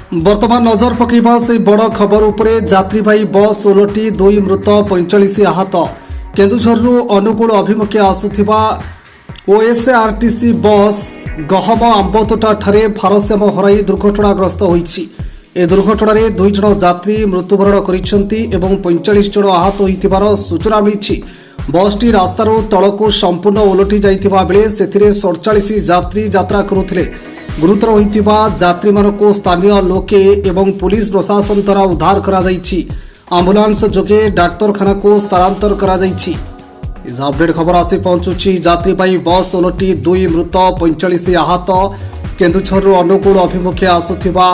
बर्तमान नजर पकड़ा से बड़ खबर उपरे यात्रीवाही बस ओलटी 2 मृत 45 आहत। केन्दुझर अनुगुल अभिमुखे आसुथिबा ओएसआरटीसी बस गहम आंबतोटा ठारे भारसाम्य हराई दुर्घटनाग्रस्त होईछि। ए दुर्घटना 2 जन यात्री मृत्युवरण करिसेंति एवं 45 जन आहत होइतिबार सूचना मिलिछि। बसटी रास्तार तलको संपूर्ण ओलटि जाइतिबा बेले सेथिरे 47 यात्री यात्रा करुथिले। गुरुतर होइतिबा यात्री मानको स्थानीय लोके एवं पुलिस प्रशासन द्वारा उद्धार करा जाइछि। एम्बुलेंस जोगे डाक्तरखाना को स्थानांतर करा जाइछि। इस अपडेट खबर आसी पहुंचुछि यात्रीवाही बस ओलटि 2 मृत 45 आहत। केन्दुझर अनुगुल अभिमुखे आसुथिबा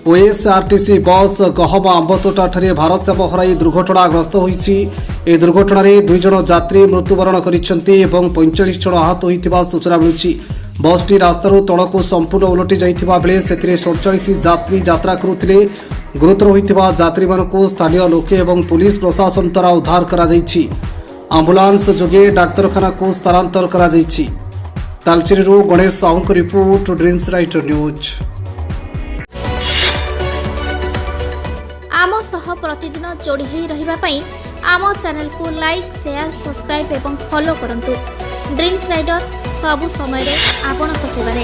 ओएसआरटीसी बस गहम आंबतोटा ठारे भारसाम्य हराई दुर्घटनाग्रस्त होईछि। ए दुर्घटना 2 जन यात्री मृत्युवरण करिसेंति एवं 45 जन आहत होइतिबा सूचना मिलिछि। बसटी रास्तार तलको संपूर्ण ओलटि जाइतिबा बेले सेथिरे 47 यात्री यात्रा करुथिले। गुरुतर होइतिबा यात्री मानको स्थानीय लोके एवं पुलिस प्रशासन द्वारा उद्धार करा जाइछि। एम्बुलेंस जोगे डाक्तरखाना को स्थानांतर करा जाइछि। तालचेरीରୁ गणेश साहूଙ୍କ रिपोर्ट ड्रीम्स राइटर न्यूज। आम सह प्रतिदिन जोड़ी होई रहिबा पई आम चैनल को लाइक शेयर सब्सक्राइब एवं फॉलो करंतु। ड्रीम्स राइडर सबु समय रे आपन सेवारे।